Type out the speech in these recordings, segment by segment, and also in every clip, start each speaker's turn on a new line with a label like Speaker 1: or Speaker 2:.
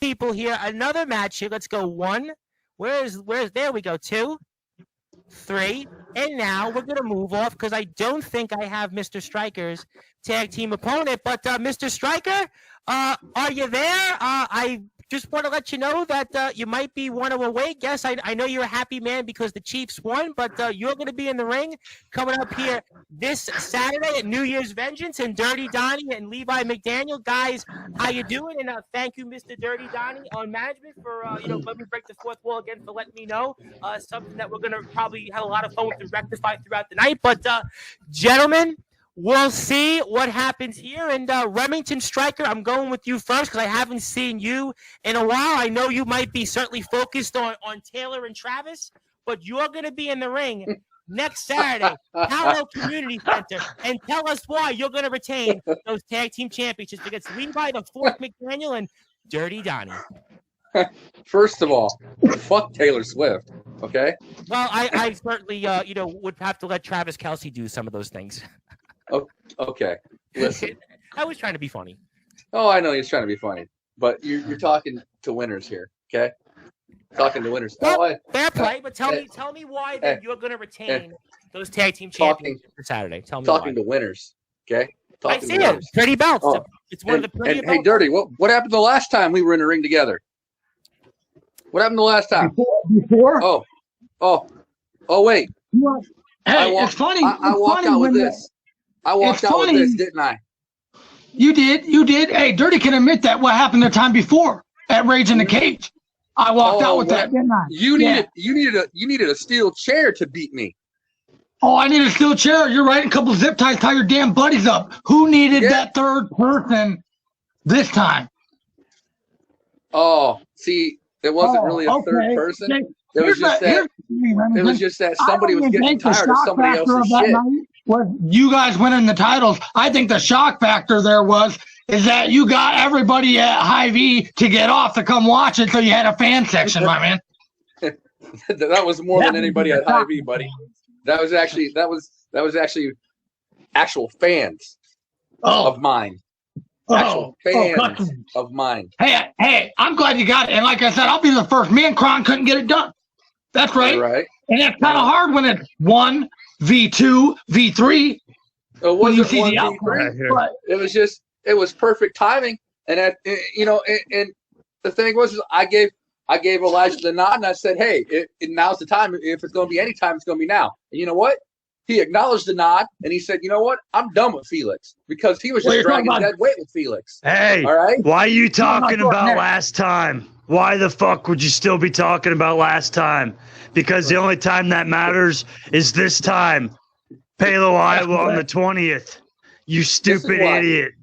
Speaker 1: people here. Another match here. Let's go 1. Where's there we go. 2, 3. And now we're going to move off because I don't think I have Mr. Striker's tag team opponent. But Mr. Striker, are you there? I just want to let you know that you might be one away. Yes, I know you're a happy man because the Chiefs won, but you're going to be in the ring coming up here this Saturday at New Year's Vengeance, and Dirty Donnie and Levi McDaniel. Guys, how you doing? And thank you, Mr. Dirty Donnie, on management for let me break the fourth wall again for letting me know something that we're going to probably have a lot of fun with to rectify throughout the night. But gentlemen, we'll see what happens here. And Remington Striker, I'm going with you first because I haven't seen you in a while. I know you might be certainly focused on Taylor and Travis, but you're going to be in the ring next Saturday, Palo Community Center, and tell us why you're going to retain those tag team championships against Levi the Fourth McDaniel and Dirty Donnie.
Speaker 2: First of all, fuck Taylor Swift, okay?
Speaker 1: Well, I certainly would have to let Travis Kelce do some of those things.
Speaker 2: Oh, okay, listen.
Speaker 1: I was trying to be funny.
Speaker 2: Oh, I know he's trying to be funny, but you're talking to winners here, okay? Talking to winners.
Speaker 1: Well, fair play, but tell me why that you're going to retain those tag team championships for Saturday. Tell me
Speaker 2: talking
Speaker 1: why.
Speaker 2: To winners, okay?
Speaker 1: I see it. Pretty belts. Oh. It's one of the pretty belts.
Speaker 2: Hey, Dirty, what happened the last time we were in the ring together? What happened the last time?
Speaker 3: Before?
Speaker 2: Oh, wait.
Speaker 3: Hey, it's funny.
Speaker 2: I walked out with this. I walked out with this, didn't I?
Speaker 3: You did. Hey, Dirty can admit that what happened the time before at Rage in the Cage. I walked out with that, didn't I?
Speaker 2: You needed a steel chair to beat me.
Speaker 3: Oh, I need a steel chair. You're right. A couple zip ties, tie your damn buddies up. Who needed that third person this time?
Speaker 2: Oh, see, it wasn't really a third person. It was just that somebody was getting tired of somebody else's shit.
Speaker 3: Was you guys winning the titles. I think the shock factor there is that you got everybody at Hy-Vee to get off to come watch it, so you had a fan section, my man.
Speaker 2: That was more than anybody at Hy-Vee, buddy. That was actually actual fans of mine. Actual fans of mine.
Speaker 3: Hey, I'm glad you got it. And like I said, I'll be the first. Me and Kron couldn't get it done. That's right.
Speaker 2: Right.
Speaker 3: And it's kind of hard when it's 1, V2, V3.
Speaker 2: It wasn't 1v3, but it was perfect timing. And and the thing was, I gave Elijah the nod, and I said, "Hey, now's the time. If it's going to be any time, it's going to be now." And you know what? He acknowledged the nod, and he said, "You know what? I'm done with Felix because he was just dragging dead weight with Felix."
Speaker 4: Hey,
Speaker 2: all right.
Speaker 4: Why are you talking about last time? Why the fuck would you still be talking about last time? Because the only time that matters is this time. Palo, Iowa on the 20th. You stupid idiot.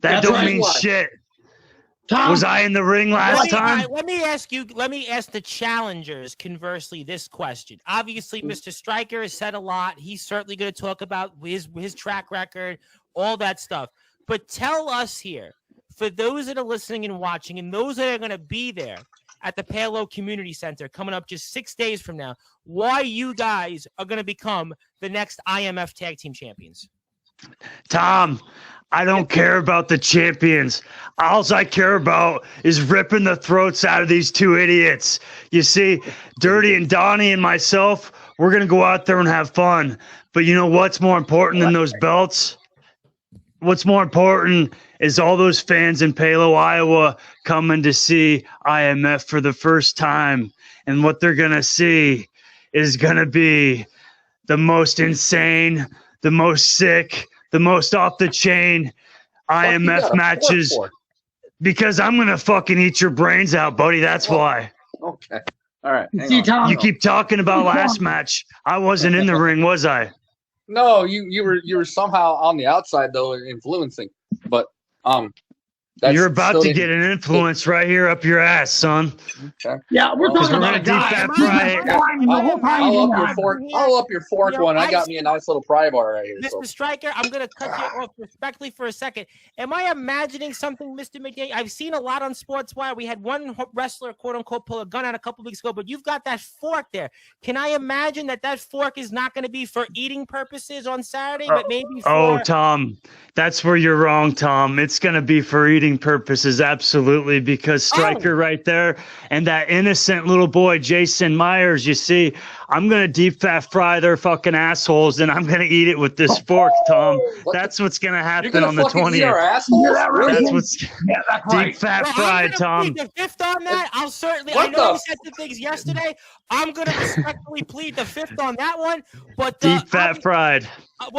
Speaker 4: That don't mean shit. Tom, was I in the ring last time?
Speaker 1: Let me ask the challengers, conversely, this question. Obviously, Mr. Striker has said a lot. He's certainly going to talk about his track record, all that stuff. But tell us here, for those that are listening and watching, and those that are going to be there at the Palo Community Center coming up just 6 days from now, why you guys are going to become the next IMF Tag Team Champions.
Speaker 4: Tom, I don't care about the champions. All I care about is ripping the throats out of these two idiots. You see, Dirty and Donnie and myself, we're going to go out there and have fun. But you know what's more important than those belts? What's more important is all those fans in Palo, Iowa coming to see IMF for the first time. And what they're going to see is going to be the most insane, the most sick, the most off the chain IMF matches. Because I'm going to fucking eat your brains out, buddy. That's why.
Speaker 2: Okay. All right.
Speaker 4: You keep talking about last match. I wasn't in the ring, was I?
Speaker 2: No, you were somehow on the outside though, influencing. But
Speaker 4: you're about to get an influence right here up your ass, son.
Speaker 2: Okay.
Speaker 3: Yeah, we're talking about a guy.
Speaker 2: I'll up your fork one. I got me a nice little pry bar right here.
Speaker 1: Mr. Striker, I'm going to cut you off respectfully for a second. Am I imagining something, Mr. McDaniel? I've seen a lot on Sportswire. We had one wrestler, quote unquote, pull a gun out a couple weeks ago, but you've got that fork there. Can I imagine that fork is not going to be for eating purposes on Saturday, but maybe for...
Speaker 4: Oh, Tom, that's where you're wrong, Tom. It's going to be for eating bleeding purposes, absolutely, because Striker right there and that innocent little boy, Jason Myers, you see, I'm going to deep fat fry their fucking assholes and I'm going to eat it with this fork, Tom. That's what's going to happen on the 20th.
Speaker 2: Eat our assholes?
Speaker 4: That's what's
Speaker 3: that's
Speaker 4: deep
Speaker 3: right.
Speaker 4: fat fried, Tom.
Speaker 1: I'm going to plead the fifth on that. I'll certainly, I know we said the things yesterday. I'm going to respectfully plead the fifth on that one. But
Speaker 4: deep fat fried.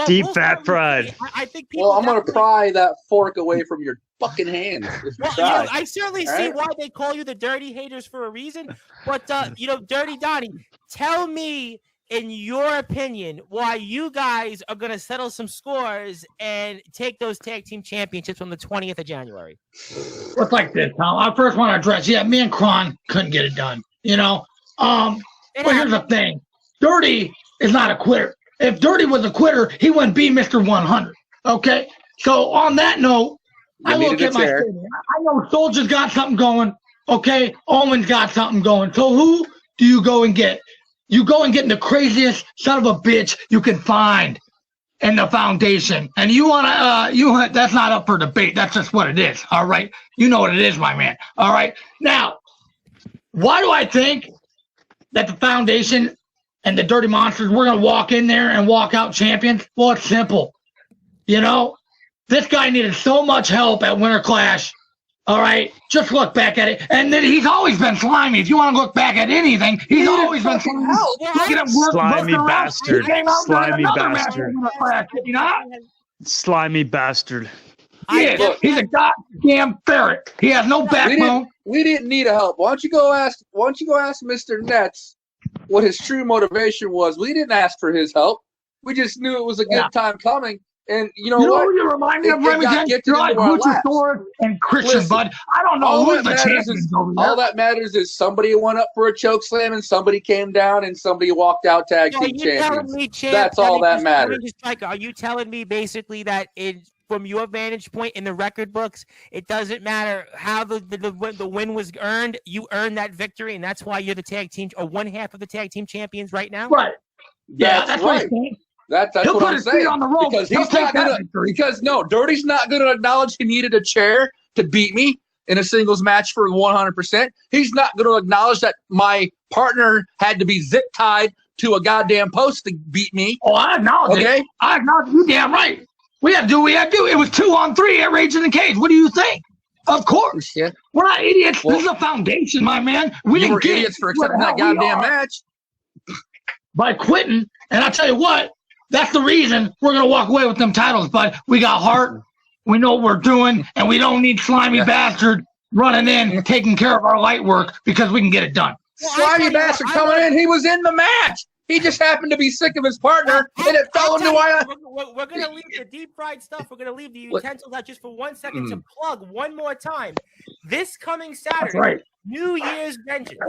Speaker 4: Deep fat fried.
Speaker 1: I think people.
Speaker 2: Well, I'm going to pry that fork away from your fucking hands.
Speaker 1: I certainly see why they call you the dirty haters for a reason. But, Dirty Donnie, tell me, in your opinion, why you guys are going to settle some scores and take those tag team championships on the 20th of January.
Speaker 3: It's like this, Tom. I first want to address, me and Kron couldn't get it done, But here's the thing. Dirty is not a quitter. If Dirty was a quitter, he wouldn't be Mr. 100. Okay? So on that note, I look at my statement. I know Soldier's got something going. Okay? Owen's got something going. So who do you go and get? You go and get the craziest son of a bitch you can find in the foundation. And you want to, that's not up for debate. That's just what it is. All right? You know what it is, my man. All right? Now, why do I think that the foundation and the Dirty Monsters, we're going to walk in there and walk out champions? Well, it's simple. This guy needed so much help at Winter Clash. All right? Just look back at it. And then he's always been slimy. If you want to look back at anything, he's always been slimy.
Speaker 4: Slimy bastard. Slimy bastard. Slimy bastard.
Speaker 3: He's a goddamn ferret. He has no backbone.
Speaker 2: We didn't need a help. Why don't you go ask Mr. Nets what his true motivation was? We didn't ask for his help. We just knew it was a good time coming. And you know what?
Speaker 3: You remind me of Remington. You're like Luchasaurus and Christian, bud. I don't know who's the champion over there.
Speaker 2: All that matters is somebody went up for a choke slam and somebody came down and somebody walked out tag team champions. That's all that matters.
Speaker 1: Are you telling me basically that from your vantage point in the record books, it doesn't matter how the win was earned, you earned that victory, and that's why you're the tag team or one half of the tag team champions right now?
Speaker 3: Right. Yeah, that's right.
Speaker 2: That's what I'm saying. On the rope. Because Dirty's not going to acknowledge he needed a chair to beat me in a singles match for 100%. He's not going to acknowledge that my partner had to be zip tied to a goddamn post to beat me.
Speaker 3: Oh, I acknowledge it. I acknowledge you damn right. We had to do what we had to do. It was 2-on-3 at Rage in the Cage. What do you think? Of course. Yeah. We're not idiots. This is a foundation, my man. We didn't get
Speaker 2: idiots for accepting that goddamn match.
Speaker 3: By quitting. And I tell you what, that's the reason we're going to walk away with them titles, but we got heart. We know what we're doing, and we don't need slimy bastard running in and taking care of our light work because we can get it done.
Speaker 2: Slimy bastard coming in. He was in the match. He just happened to be sick of his partner, and it fell into why.
Speaker 1: We're going to leave the deep fried stuff. We're going to leave the utensils out just for 1 second to plug one more time. This coming Saturday, New Year's Vengeance.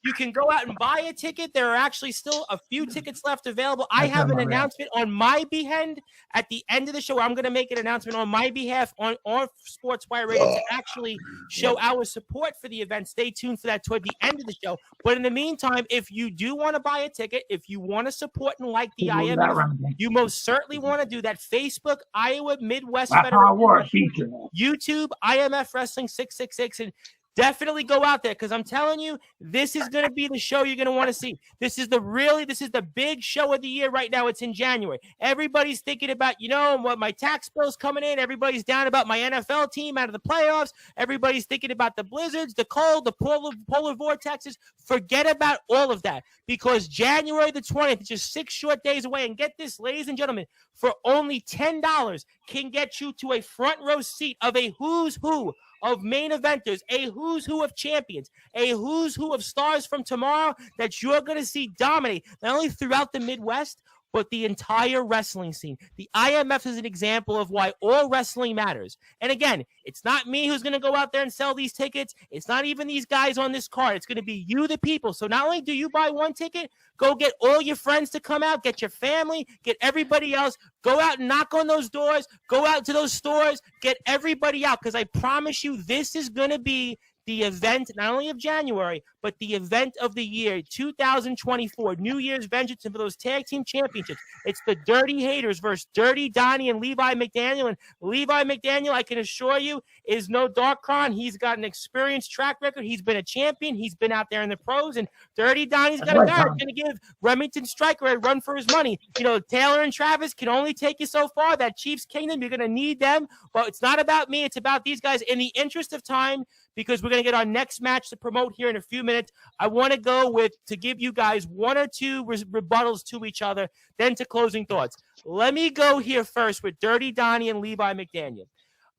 Speaker 1: You can go out and buy a ticket. There are actually still a few tickets left available. I have an announcement on my behalf at the end of the show. I'm going to make an announcement on my behalf on Sportzwire Radio to actually show our support for the event. Stay tuned for that toward the end of the show. But in the meantime, if you do want to buy a ticket, if you want to support and like the IMF, you most certainly want to do that. Facebook, Iowa Midwest Federation, YouTube, IMF Wrestling 666, and definitely go out there because I'm telling you, this is going to be the show you're going to want to see. This is the big show of the year right now. It's in January. Everybody's thinking about, what my tax bill's coming in. Everybody's down about my NFL team out of the playoffs. Everybody's thinking about the blizzards, the cold, the polar vortexes. Forget about all of that because January the 20th is just 6 short days away. And get this, ladies and gentlemen, for only $10 can get you to a front row seat of a who's who of main eventers, a who's who of champions, a who's who of stars from tomorrow that you're going to see dominate not only throughout the Midwest, but the entire wrestling scene. The IMF is an example of why all wrestling matters. And again, it's not me who's going to go out there and sell these tickets. It's not even these guys on this card. It's going to be you, the people. So not only do you buy one ticket, go get all your friends to come out, get your family, get everybody else. Go out and knock on those doors. Go out to those stores. Get everybody out because I promise you this is going to be the event, not only of January, but the event of the year, 2024, New Year's Vengeance, and for those tag team championships. It's the Dirty Haters versus Dirty Donnie and Levi McDaniel. And Levi McDaniel, I can assure you, is no Darkron. He's got an experienced track record. He's been a champion. He's been out there in the pros. And Dirty Donnie's got a guy that's going to give Remington Stryker a run for his money. You know, Taylor and Travis can only take you so far. That Chiefs Kingdom, you're going to need them. But it's not about me. It's about these guys. In the interest of time, because we're going to get our next match to promote here in a few minutes, I want to go to give you guys one or two rebuttals to each other, then to closing thoughts. Let me go here first with Dirty Donnie and Levi McDaniel.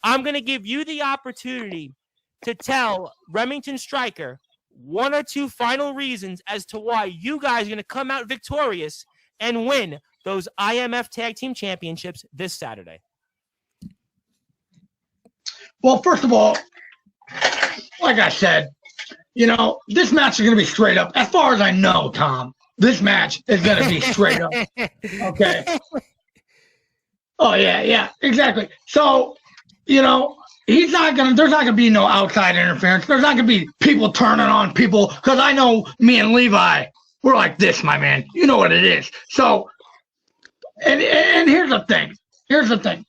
Speaker 1: I'm going to give you the opportunity to tell Remington Stryker one or two final reasons as to why you guys are going to come out victorious and win those IMF Tag Team Championships this Saturday.
Speaker 3: Well, first of all, like I said, you know, this match is going to be straight up. As far as I know, Tom, this match is going to be straight up. Okay. Oh, yeah, exactly. So, you know, there's not going to be no outside interference. There's not going to be people turning on people, because I know me and Levi, we're like this, my man. You know what it is. So, and here's the thing.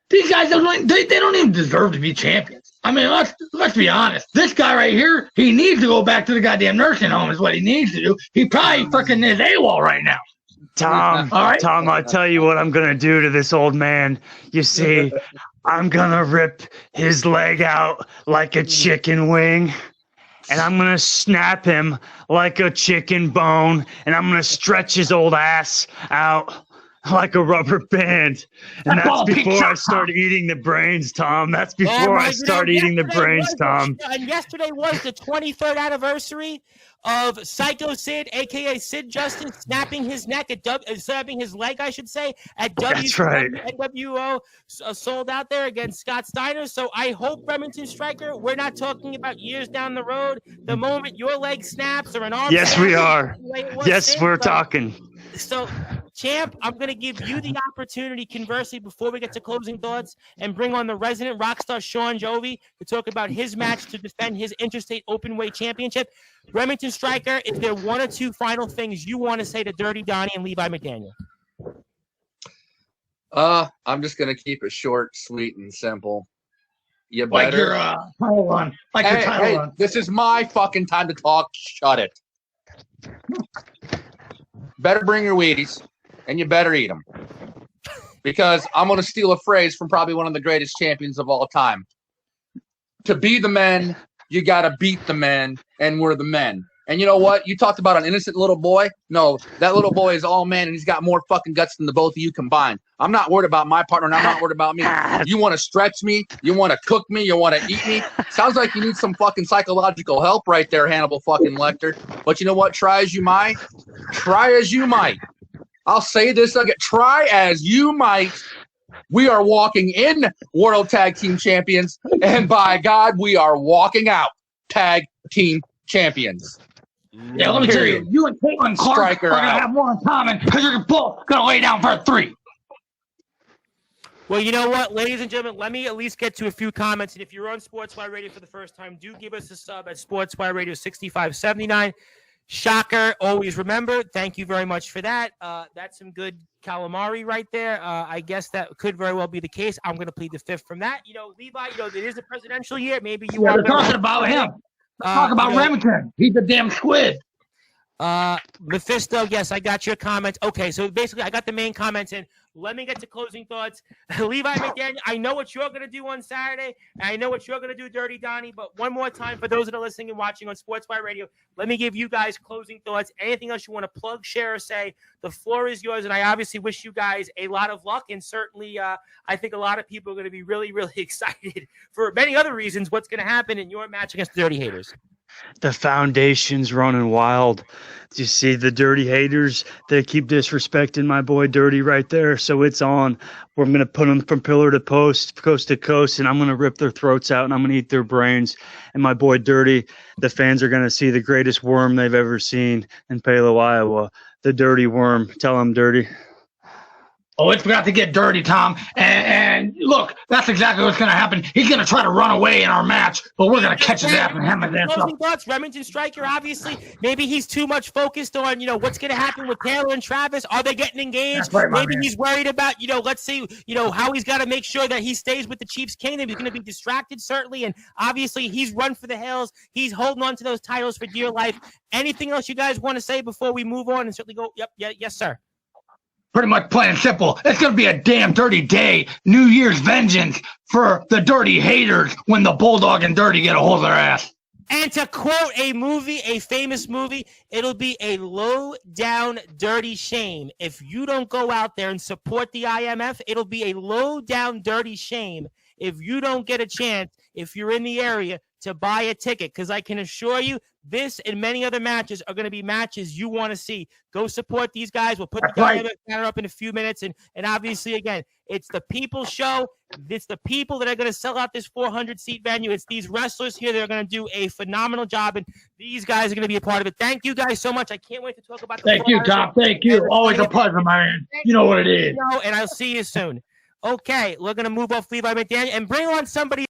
Speaker 3: These guys they don't even deserve to be champions. I mean, let's be honest. This guy right here, he needs to go back to the goddamn nursing home is what he needs to do. He probably fucking is AWOL right now.
Speaker 4: Tom, all right? Tom, I'll tell you what I'm going to do to this old man. You see, I'm going to rip his leg out like a chicken wing, and I'm going to snap him like a chicken bone, and I'm going to stretch his old ass out like a rubber band. And that's before I start eating the brains, Tom. That's before I start eating the brains, Tom.
Speaker 1: And yesterday was the 23rd anniversary of Psycho Sid, a.k.a. Sid Justice, snapping his neck snapping his leg, I should say, at NWO sold out there against Scott Steiner. So I hope, Remington Stryker, we're not talking about years down the road. The moment your leg snaps or an arm
Speaker 4: snaps, we are. Yes, we're talking.
Speaker 1: So, champ, I'm going to give you the opportunity, conversely, before we get to closing thoughts, and bring on the resident rock star Sean Jovi to talk about his match to defend his Interstate Openweight Championship. Remington Stryker, is there one or two final things you want to say to Dirty Donnie and Levi McDaniel?
Speaker 2: I'm just going to keep it short, sweet, and simple. You better.
Speaker 3: Like your title run. Your title run.
Speaker 2: This is my fucking time to talk. Shut it. Better bring your Wheaties, and you better eat them. Because I'm going to steal a phrase from probably one of the greatest champions of all time. To be the men, you got to beat the men, and we're the men. And you know what? You talked about an innocent little boy. No, that little boy is all man, and he's got more fucking guts than the both of you combined. I'm not worried about my partner, and I'm not worried about me. You want to stretch me? You want to cook me? You want to eat me? Sounds like you need some fucking psychological help right there, Hannibal fucking Lecter. But you know what? Try as you might. I'll say this again. Try as you might. We are walking in World Tag Team Champions, and by God, we are walking out Tag Team Champions.
Speaker 3: Yeah, let me tell you, you and Caitlin Clark are going to have more in common because you're both going to lay down for a 3.
Speaker 1: Well, you know what, ladies and gentlemen, let me at least get to a few comments. And if you're on Sportswire Radio for the first time, do give us a sub at Sportswire Radio 6579. Shocker, always remember. Thank you very much for that. That's some good calamari right there. I guess that could very well be the case. I'm going to plead the fifth from that. You know, Levi, it is a presidential year. Maybe you
Speaker 3: are talking about him. Talk about Remington. He's a damn squid.
Speaker 1: Mephisto, yes, I got your comments. Okay, so basically I got the main comments in. Let me get to closing thoughts. Levi McDaniel, I know what you're going to do on Saturday, and I know what you're going to do, Dirty Donnie, but one more time for those that are listening and watching on Sportswire Radio, let me give you guys closing thoughts. Anything else you want to plug, share, or say, the floor is yours, and I obviously wish you guys a lot of luck, and certainly I think a lot of people are going to be really, really excited for many other reasons what's going to happen in your match against the Dirty Haters.
Speaker 4: The foundation's running wild. You see the Dirty Haters, they keep disrespecting my boy Dirty right there, so it's on. We're going to put them from pillar to post, coast to coast, and I'm going to rip their throats out, and I'm going to eat their brains. And my boy Dirty, the fans are going to see the greatest worm they've ever seen in Palo, Iowa, the Dirty Worm. Tell them, Dirty.
Speaker 3: Oh, it's got to get dirty, Tom. And And look, that's exactly what's going to happen. He's going to try to run away in our match, but we're going to catch his ass and hammer his ass up.
Speaker 1: Closing thoughts, Remington Striker, obviously, maybe he's too much focused on, what's going to happen with Taylor and Travis. Are they getting engaged?
Speaker 3: Right,
Speaker 1: maybe he's worried about, let's see, how he's got to make sure that he stays with the Chiefs Kingdom. He's going to be distracted, certainly, and obviously he's run for the hills. He's holding on to those titles for dear life. Anything else you guys want to say before we move on and certainly go? Yep, yes, sir.
Speaker 3: Pretty much plain and simple. It's going to be a damn dirty day. New Year's vengeance for the dirty haters when the Bulldog and Dirty get a hold of their ass.
Speaker 1: And to quote a famous movie, it'll be a low down dirty shame. If you don't go out there and support the IMF, it'll be a low down dirty shame if you don't get a chance, if you're in the area, to buy a ticket. Because I can assure you, this and many other matches are going to be matches you want to see. Go support these guys. We'll put the banner up in a few minutes. And obviously, again, it's the people's show. It's the people that are going to sell out this 400-seat venue. It's these wrestlers here that are going to do a phenomenal job. And these guys are going to be a part of it. Thank you guys so much. I can't wait to talk about the
Speaker 3: Thank you, Tom. Thank you. Always a pleasure, man. You know what it is.
Speaker 1: And I'll see you soon. Okay, we're going to move off Levi McDaniel and bring on somebody